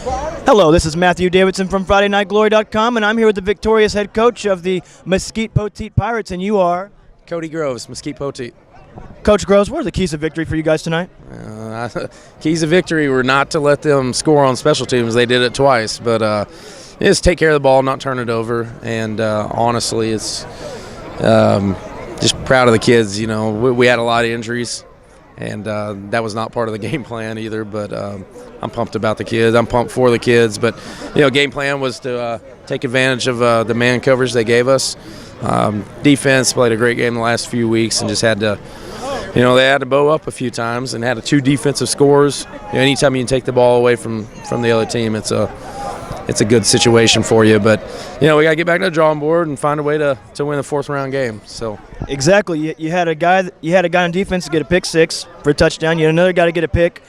Hello, this is Matthew Davidson from FridayNightGlory.com, and I'm here with the victorious head coach of the Mesquite Poteet Pirates, and you are? Kody Groves, Mesquite Poteet. Coach Groves, what are the keys of victory for you guys tonight? Keys of victory were not to let them score on special teams. They did it twice, but just take care of the ball, not turn it over, and honestly, it's just proud of the kids. You know, we had a lot of injuries, and that was not part of the game plan either, but I'm pumped about the kids. I'm pumped for the kids, but, you know, game plan was to take advantage of the man coverage they gave us. Defense played a great game the last few weeks and just had to, you know, they had to bow up a few times and had two defensive scores. You know, anytime you can take the ball away from the other team, it's a good situation for you. But, you know, we got to get back to the drawing board and find a way to win the fourth round game. So exactly, you had a guy on defense to get a pick six for a touchdown. You had another guy to get a pick.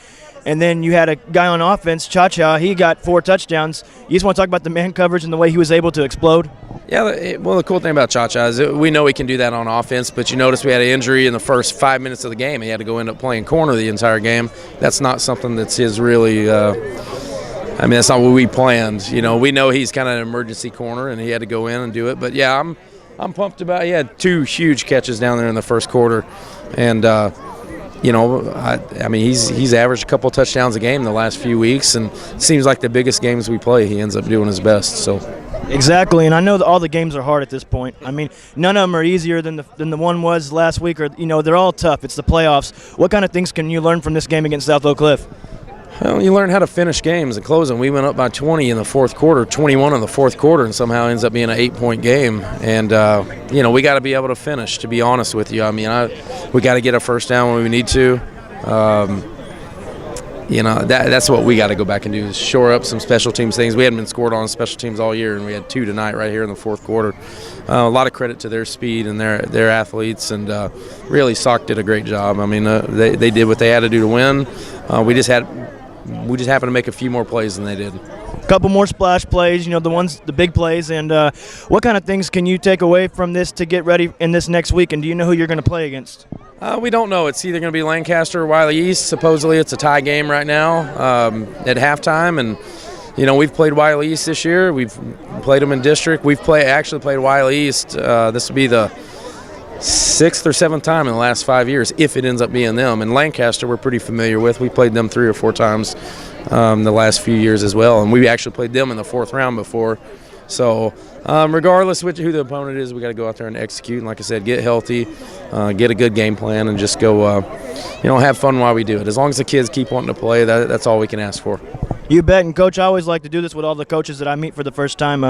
And then you had a guy on offense, Chacha. He got 4 touchdowns. You just want to talk about the man coverage and the way he was able to explode? Yeah, well, the cool thing about Chacha is we know he can do that on offense, but you notice we had an injury in the first 5 minutes of the game. He had to end up playing corner the entire game. That's not something that's his really that's not what we planned. You know, we know he's kind of an emergency corner, and he had to go in and do it. But, yeah, I'm pumped about it. He had 2 huge catches down there in the first quarter, and you know, I mean, he's averaged a couple touchdowns a game the last few weeks, and it seems like the biggest games we play, he ends up doing his best. So exactly, and I know that all the games are hard at this point. I mean, none of them are easier than the one was last week, or you know, they're all tough. It's the playoffs. What kind of things can you learn from this game against South Oak Cliff? Well, you learn how to finish games and close them. We went up by 20 in the fourth quarter, 21 in the fourth quarter, and somehow ends up being an 8-point game. And, you know, we got to be able to finish, to be honest with you. I mean, we got to get a first down when we need to. You know, that's what we got to go back and do is shore up some special teams things. We hadn't been scored on special teams all year, and we had 2 tonight right here in the fourth quarter. A lot of credit to their speed and their athletes, and really Sock did a great job. I mean, they did what they had to do to win. We just happened to make a few more plays than they did. A couple more splash plays, you know, the big plays. And what kind of things can you take away from this to get ready in this next week? And do you know who you're going to play against? We don't know. It's either going to be Lancaster or Wiley East. Supposedly it's a tie game right now at halftime. And, you know, we've played Wiley East this year. We've played them in district. We've actually played Wiley East. This will be the 6th or 7th time in the last 5 years, if it ends up being them. And Lancaster we're pretty familiar with. We played them 3 or 4 times the last few years as well, and we actually played them in the 4th round before. So regardless of who the opponent is, we got to go out there and execute. And like I said, get healthy, get a good game plan, and just go, you know, have fun while we do it. As long as the kids keep wanting to play, that's all we can ask for. You bet. And, Coach, I always like to do this with all the coaches that I meet for the first time.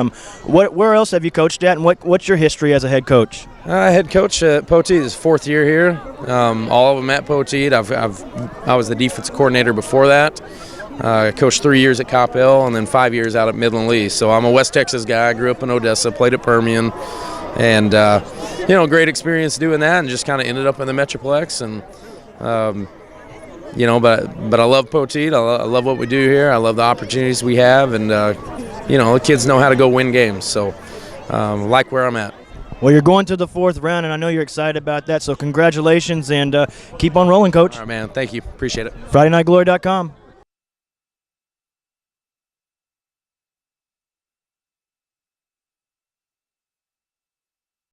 Where else have you coached at, and what's your history as a head coach? Head coach at Poteet is 4th year here. All of them at Poteet. I was the defensive coordinator before that. I coached 3 years at Coppell and then 5 years out at Midland Lee. So I'm a West Texas guy. I grew up in Odessa, played at Permian, and you know, great experience doing that, and just kind of ended up in the Metroplex. And you know, but I love Poteet. I love what we do here. I love the opportunities we have, and you know, the kids know how to go win games. So like where I'm at. Well, you're going to the 4th round, and I know you're excited about that. So congratulations, and keep on rolling, Coach. All right, man. Thank you. Appreciate it. FridayNightGlory.com.